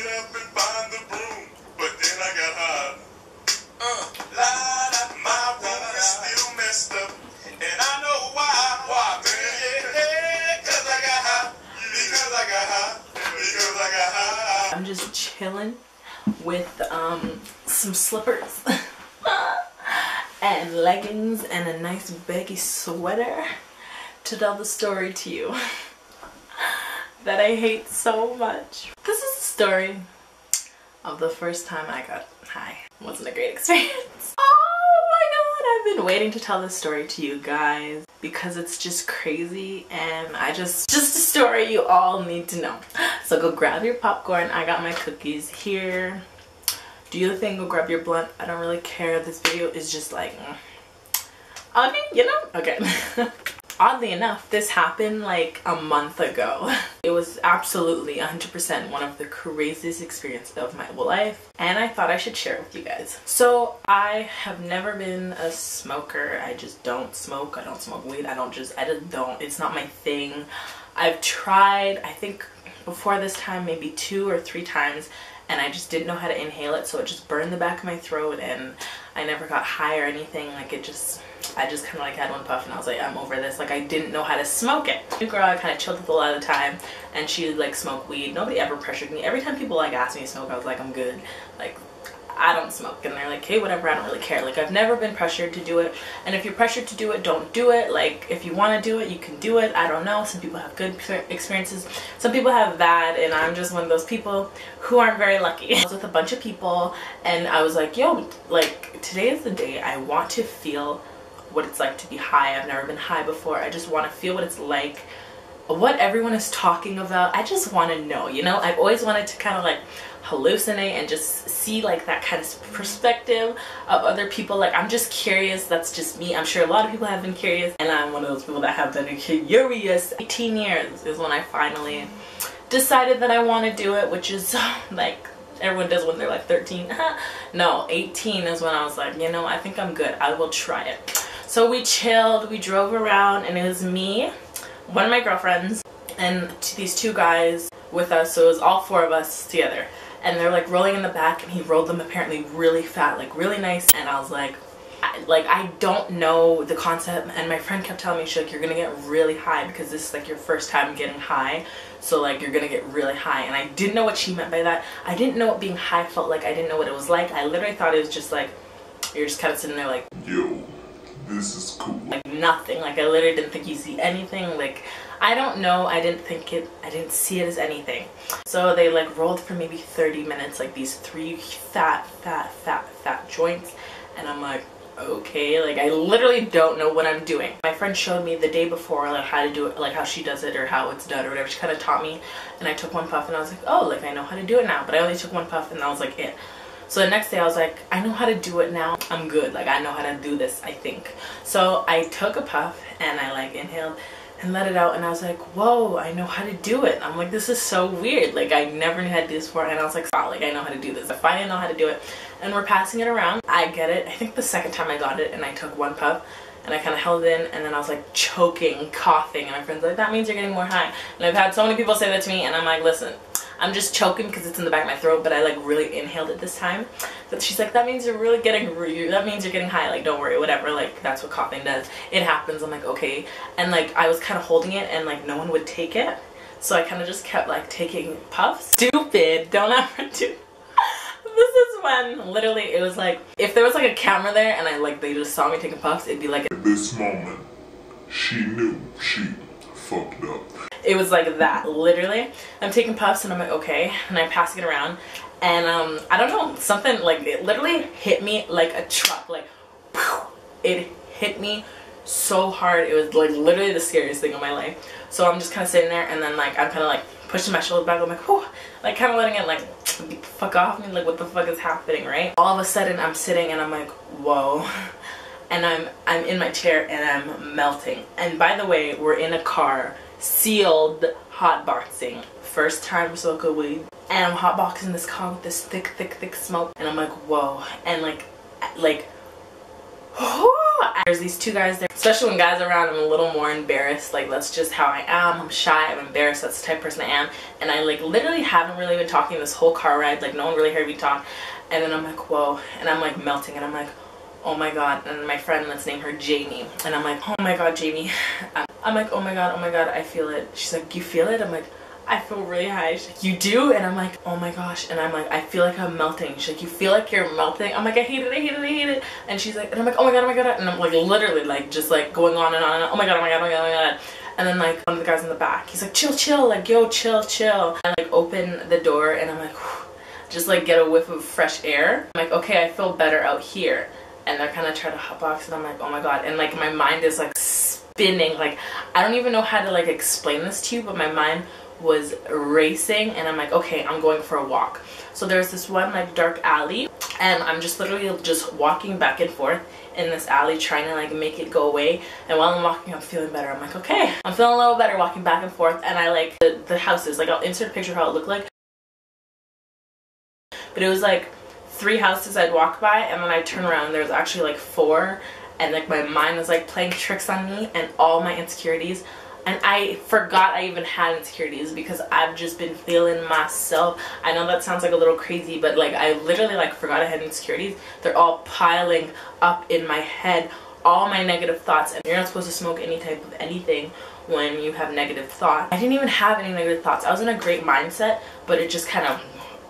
get up and find the broom, but then I got high. My room is still messed up, and I know why. Why, man? Yeah, 'cause I got high. Because I got high. Because I got high. I'm just chilling with some slippers and leggings and a nice baggy sweater to tell the story to you that I hate so much. This is the story of the first time I got high. It wasn't a great experience. Oh my god, I've been waiting to tell this story to you guys because it's just crazy and just a story you all need to know. So go grab your popcorn. I got my cookies here. Do your thing, go grab your blunt. I don't really care. This video is just like, okay, you know? Okay. Oddly enough, this happened like a month ago. It was absolutely 100% one of the craziest experiences of my whole life, and I thought I should share it with you guys. So I have never been a smoker. I just don't smoke. I don't smoke weed. I just don't. It's not my thing. I've tried, I think before this time, maybe 2 or 3 times, and I just didn't know how to inhale it, so it just burned the back of my throat, and I never got high or anything. Like I just kind of like had one puff and I was like, I'm over this. Like I didn't know how to smoke it. New girl I kind of chilled with a lot of the time, and she would like smoke weed. Nobody ever pressured me. Every time people like asked me to smoke, I was like, I'm good. Like I don't smoke, and they're like, hey, whatever, I don't really care. Like I've never been pressured to do it, and if you're pressured to do it, don't do it. Like if you want to do it, you can do it. I don't know, some people have good experiences, some people have bad, and I'm just one of those people who aren't very lucky. I was with a bunch of people and I was like, yo, like today is the day I want to feel what it's like to be high. I've never been high before. I just want to feel what it's like, what everyone is talking about. I just want to know, you know? I've always wanted to kind of like hallucinate and just see like that kind of perspective of other people. Like I'm just curious. That's just me. I'm sure a lot of people have been curious, and I'm one of those people that have been curious. 18 years is when I finally decided that I want to do it, which is like everyone does when they're like 13. No, 18 is when I was like, you know, I think I'm good. I will try it. So we chilled, we drove around, and it was me, one of my girlfriends, and these 2 guys with us. So it was all 4 of us together, and they're like rolling in the back, and he rolled them apparently really fat, like really nice. And I was like I don't know the concept, and my friend kept telling me, she's like, you're gonna get really high because this is like your first time getting high, so like you're gonna get really high. And I didn't know what she meant by that. I didn't know what being high felt like. I didn't know what it was like. I literally thought it was just like you're just kind of sitting there like, yo, this is cool. Like nothing. Like I literally didn't think you see anything. Like I don't know. I didn't see it as anything. So they like rolled for maybe 30 minutes, like these 3 fat joints, and I'm like, okay, like I literally don't know what I'm doing. My friend showed me the day before like how to do it, like how she does it or how it's done or whatever. She kind of taught me, and I took 1 puff and I was like, oh, like I know how to do it now. But I only took 1 puff and that was like it. So the next day I was like, I know how to do it now. I'm good. Like I know how to do this, I think. So I took a puff and I like inhaled and let it out, and I was like, whoa, I know how to do it. I'm like, this is so weird. Like I never knew how to do this before, and I was like, wow, like I know how to do this. I finally know how to do it. And we're passing it around. I get it. I think the second time I got it, and I took 1 puff and I kind of held it in, and then I was like choking, coughing, and my friend's like, that means you're getting more high. And I've had so many people say that to me, and I'm like, listen, I'm just choking because it's in the back of my throat, but I like really inhaled it this time. But she's like, that means you're really getting, that means you're getting high, like don't worry, whatever, like that's what coughing does. It happens. I'm like, okay. And like I was kind of holding it, and like no one would take it, so I kind of just kept like taking puffs. Stupid, don't ever do. This is when literally it was like, if there was like a camera there and they just saw me taking puffs, it'd be like, at this moment she knew she fucked up. It was like that, literally. I'm taking puffs and I'm like, okay, and I'm passing it around, and I don't know, something like, it literally hit me like a truck, like it hit me so hard. It was like literally the scariest thing of my life. So I'm just kind of sitting there, and then like I'm kind of like pushing my shoulder back. I'm like, whew, like kind of letting it like fuck off me, like what the fuck is happening, right? All of a sudden I'm sitting and I'm like, whoa. And I'm in my chair and I'm melting. And by the way, we're in a car, sealed hotboxing. First time smoking weed. And I'm hotboxing this car with this thick smoke. And I'm like, whoa. And like, whew, There's these two guys there. Especially when guys are around, I'm a little more embarrassed. Like, that's just how I am. I'm shy, I'm embarrassed. That's the type of person I am. And I like literally haven't really been talking this whole car ride. Like, no one really heard me talk. And then I'm like, whoa. And I'm like melting. And I'm like, oh my god. And my friend, let's name her Jamie. And I'm like, oh my god, Jamie. I'm like, oh my god, I feel it. She's like, you feel it? I'm like, I feel really high. She's like, you do? And I'm like, oh my gosh. And I'm like, I feel like I'm melting. She's like, you feel like you're melting? I'm like, I hate it, I hate it, I hate it. And she's like, and I'm like, oh my god, oh my god. And I'm like literally like just like going on and on and on. Oh my god, oh my god, oh my god, oh my god. And then like one of the guys in the back, he's like, chill, chill, like, yo, chill, chill. I like open the door and I'm like, whew, just like get a whiff of fresh air. I'm like, okay, I feel better out here. And they're kind of trying to hotbox and I'm like, oh my god. And like my mind is like spinning. Like, I don't even know how to like explain this to you, but my mind was racing and I'm like, okay, I'm going for a walk. So there's this one like dark alley and I'm just literally just walking back and forth in this alley trying to like make it go away. And while I'm walking, I'm feeling better. I'm like, okay, I'm feeling a little better walking back and forth. And I like the houses, like I'll insert a picture of how it looked like, but it was like 3 houses I'd walk by and then I turn around and there's actually like 4, and like my mind was like playing tricks on me and all my insecurities. And I forgot I even had insecurities because I've just been feeling myself. I know that sounds like a little crazy, but like I literally like forgot I had insecurities. They're all piling up in my head, all my negative thoughts. And you're not supposed to smoke any type of anything when you have negative thoughts. I didn't even have any negative thoughts. I was in a great mindset, but it just kind of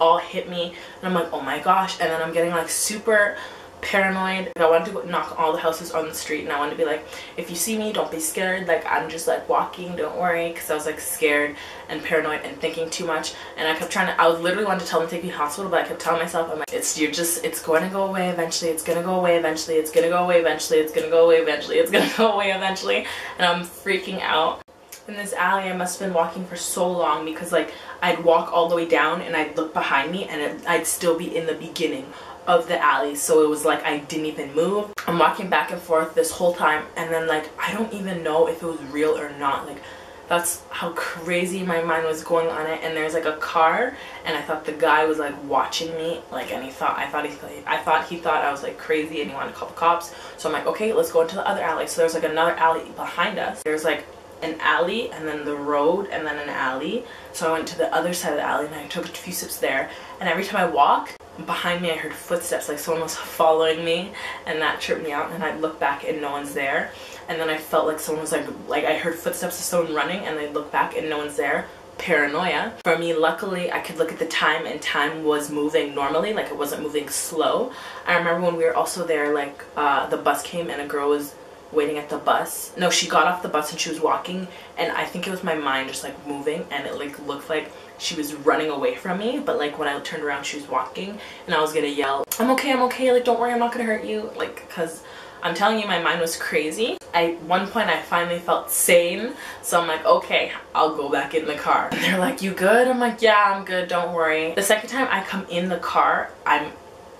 all hit me. And I'm like, oh my gosh. And then I'm getting like super paranoid. I wanted to go knock all the houses on the street and I wanted to be like, if you see me, don't be scared, like I'm just like walking, don't worry, because I was like scared and paranoid and thinking too much. And I kept trying to, I was literally wanting to tell them to take me to the hospital, but I kept telling myself, I'm like, it's going to go away eventually, it's going to go away eventually, it's going to go away eventually, it's going to go away eventually, it's going to go away eventually. And I'm freaking out. In this alley, I must have been walking for so long because like I'd walk all the way down and I'd look behind me and I'd still be in the beginning of the alley. So it was like I didn't even move. I'm walking back and forth this whole time and then like I don't even know if it was real or not. Like that's how crazy my mind was going on it. And there's like a car and I thought the guy was like watching me, like, and I thought he thought I was like crazy and he wanted to call the cops. So I'm like, okay, let's go into the other alley. So there's like another alley behind us. There's like an alley and then the road and then an alley. So I went to the other side of the alley and I took a few steps there, and every time I walked, behind me I heard footsteps, like someone was following me, and that tripped me out. And I'd look back and no one's there, and then I felt like someone was like I heard footsteps of someone running and I'd look back and no one's there. Paranoia. For me, luckily I could look at the time and time was moving normally, like it wasn't moving slow. I remember when we were also there, like the bus came and a girl was waiting at the bus. No, she got off the bus and she was walking, and I think it was my mind just like moving, and it like looked like she was running away from me, but like when I turned around she was walking and I was gonna yell, I'm okay, like don't worry, I'm not gonna hurt you, like, because I'm telling you, my mind was crazy. At one point I finally felt sane, so I'm like, okay, I'll go back in the car. And they're like, you good? I'm like, yeah, I'm good, don't worry. The second time I come in the car, I'm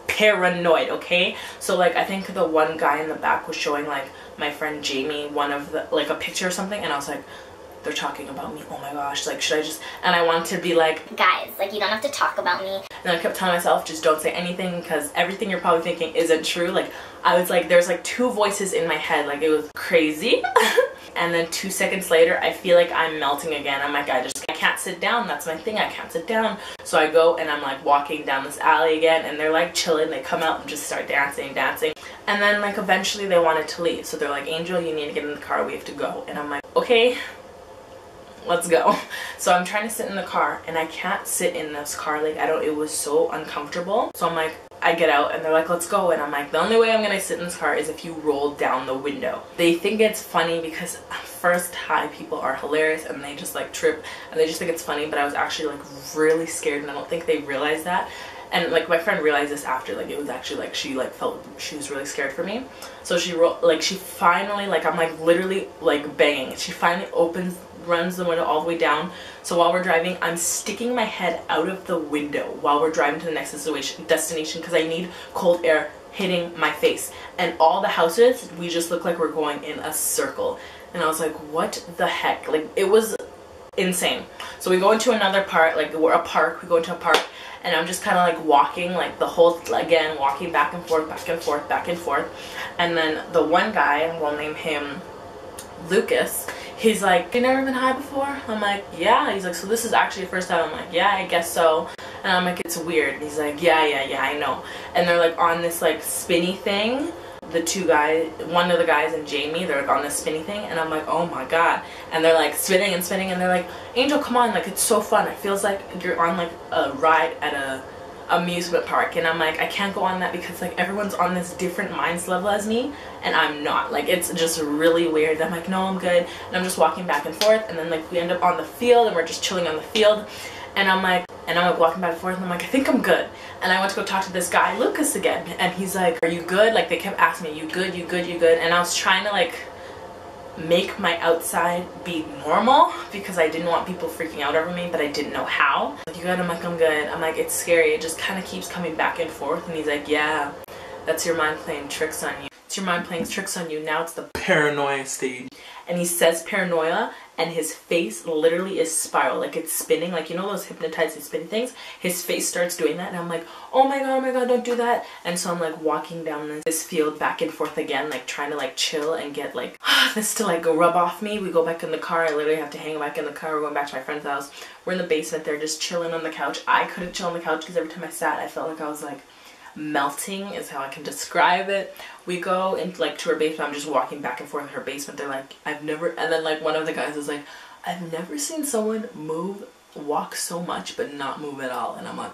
paranoid, okay? So like I think the one guy in the back was showing like my friend Jamie one of the like a picture or something, and I was like, they're talking about me, oh my gosh, like should I just, and I wanted to be like, guys, like you don't have to talk about me. And I kept telling myself, just don't say anything because everything you're probably thinking isn't true. Like I was like, there's like 2 voices in my head, like it was crazy. And then 2 seconds later I feel like I'm melting again. I'm like, I can't sit down, that's my thing, I can't sit down. So I go and I'm like walking down this alley again, and they're like chilling, they come out and just start dancing. And then like eventually they wanted to leave, so they're like, Angel, you need to get in the car, we have to go. And I'm like, okay, let's go. So I'm trying to sit in the car and I can't sit in this car, like it was so uncomfortable. So I'm like, I get out and they're like, let's go. And I'm like, the only way I'm gonna sit in this car is if you roll down the window. They think it's funny because first high people are hilarious and they just like trip and they just think it's funny, but I was actually like really scared and I don't think they realized that. And like my friend realized this after, like it was actually like she like felt she was really scared for me. So she finally, like I'm like literally like banging. She finally runs the window all the way down. So while we're driving, I'm sticking my head out of the window while we're driving to the next destination because I need cold air hitting my face. And all the houses, we just look like we're going in a circle. And I was like, what the heck? Like it was insane. So we go into another part, like we're a park, we go into a park, and I'm just kind of like walking, like the whole, again, walking back and forth, back and forth, back and forth. And then the one guy, we'll name him Lucas, he's like, you never been high before? I'm like, yeah. He's like, so this is actually the first time? I'm like, yeah, I guess so. And I'm like, it's weird. And he's like, yeah, I know. And they're like on this like spinny thing. The two guys, one of the guys and Jamie, they're like on this spinny thing, and I'm like, oh my god. And they're like spinning and spinning, and they're like, Angel, come on, like it's so fun. It feels like you're on like a ride at a amusement park. And I'm like, I can't go on that because like everyone's on this different minds level as me, and I'm not. Like it's just really weird. I'm like, no, I'm good. And I'm just walking back and forth, and then like we end up on the field, and we're just chilling on the field. And I'm like walking back and forth, and I'm like, I think I'm good. And I went to go talk to this guy, Lucas, again, and he's like, are you good? Like they kept asking me, you good, you good, you good? And I was trying to like make my outside be normal because I didn't want people freaking out over me, but I didn't know how. Like, you good? I'm like, I'm good. I'm like, it's scary. It just kind of keeps coming back and forth. And he's like, yeah, that's your mind playing tricks on you. It's your mind playing tricks on you. Now it's the paranoia stage. And he says paranoia, and his face literally is spiral, like it's spinning, like you know those hypnotizing spinning things? His face starts doing that, and I'm like, oh my god, don't do that. And so I'm like walking down this field back and forth again, like trying to like chill and get like this to like go rub off me. We go back in the car. I literally have to hang back in the car. We're going back to my friend's house. We're in the basement there just chilling on the couch. I couldn't chill on the couch because every time I sat I felt like I was like melting, is how I can describe it. We go into like to her basement. I'm just walking back and forth in her basement. They're like, I've never, and then like one of the guys is like, I've never seen someone walk so much but not move at all. And I'm like,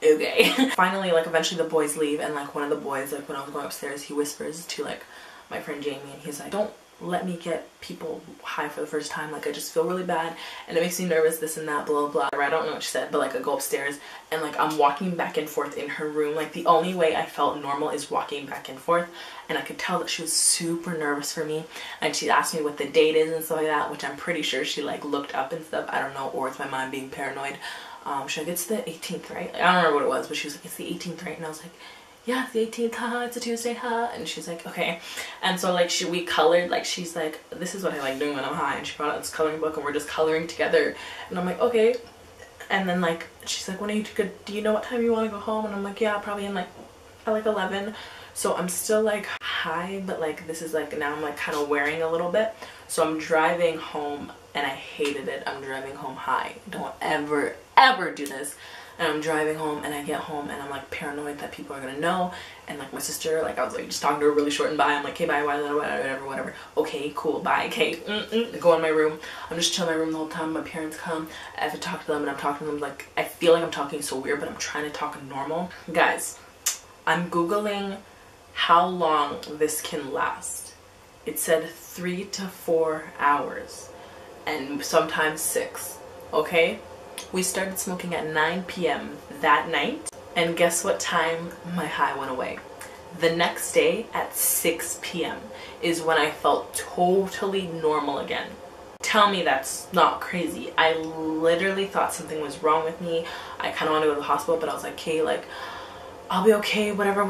okay. Finally, like eventually the boys leave, and like one of the boys, like when I was going upstairs, he whispers to like my friend Jamie, and he's like, don't let me get people high for the first time, like I just feel really bad and it makes me nervous, this and that, blah blah blah. I don't know what she said, but like I go upstairs and like I'm walking back and forth in her room. Like the only way I felt normal is walking back and forth, and I could tell that she was super nervous for me, and she asked me what the date is and stuff like that, which I'm pretty sure she like looked up and stuff. I don't know, or it's my mind being paranoid. She's like, it's the 18th, right? I don't remember what it was, but she was like, it's the 18th, right? And I was like, yeah, it's the 18th, haha, it's a Tuesday, haha. And she's like, okay. And so like we colored, like she's like, this is what I like doing when I'm high, and she brought out this coloring book and we're just coloring together, and I'm like, okay. And then like she's like, when are you good, do you know what time you want to go home? And I'm like, yeah, probably in like at like 11. So I'm still like high, but like this is like, now I'm like kind of wearing a little bit. So I'm driving home, and I hated it. I'm driving home high. Don't ever do this. And I'm driving home, and I get home, and I'm like paranoid that people are gonna know. And like my sister, like I was like just talking to her really short and bye. I'm like, okay, bye, whatever. Okay, cool, bye, okay. Go in my room. I'm just chilling in my room the whole time. My parents come. I have to talk to them, and I'm talking to them like, I feel like I'm talking so weird, but I'm trying to talk normal. Guys, I'm Googling how long this can last. It said 3 to 4 hours, and sometimes 6, okay? We started smoking at 9 p.m. that night, and guess what time my high went away? The next day at 6 p.m. is when I felt totally normal again. Tell me that's not crazy. I literally thought something was wrong with me. I kind of wanted to go to the hospital, but I was like, okay, like I'll be okay, whatever.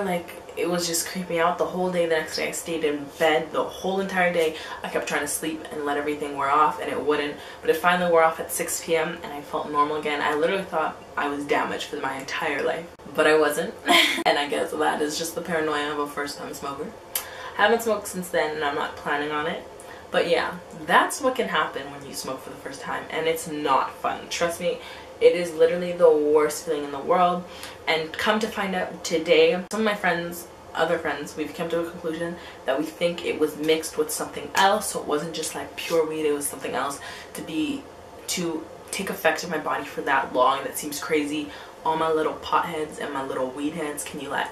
Like it was just creeping out the whole day. The next day I stayed in bed the whole entire day. I kept trying to sleep and let everything wear off, and it wouldn't, but it finally wore off at 6 p.m. and I felt normal again. I literally thought I was damaged for my entire life, but I wasn't. And I guess that is just the paranoia of a first-time smoker. I haven't smoked since then, and I'm not planning on it. But yeah, that's what can happen when you smoke for the first time, and it's not fun. Trust me, it is literally the worst feeling in the world. And come to find out today, some of my friends, other friends, we've come to a conclusion that we think it was mixed with something else, so it wasn't just like pure weed, it was something else to take effect in my body for that long. That seems crazy. All my little potheads and my little weed heads, can you like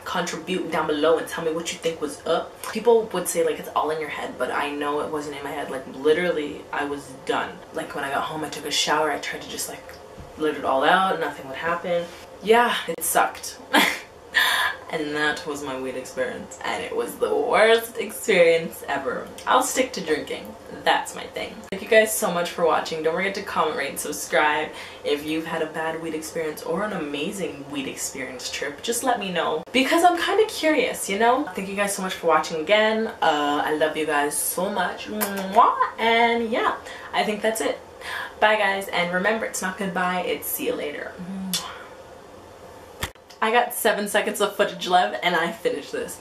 contribute down below and tell me what you think was up? People would say like it's all in your head, but I know it wasn't in my head. Like literally I was done. Like when I got home, I took a shower, I tried to just like let it all out, nothing would happen. Yeah, it sucked. and that was my weed experience, and it was the worst experience ever. I'll stick to drinking. That's my thing. Thank you guys so much for watching. Don't forget to comment, rate, and subscribe. If you've had a bad weed experience or an amazing weed experience trip, just let me know, because I'm kind of curious, you know? Thank you guys so much for watching again. I love you guys so much. Mwah! And yeah, I think that's it. Bye guys, and remember, it's not goodbye, it's see you later. I got 7 seconds of footage left and I finished this.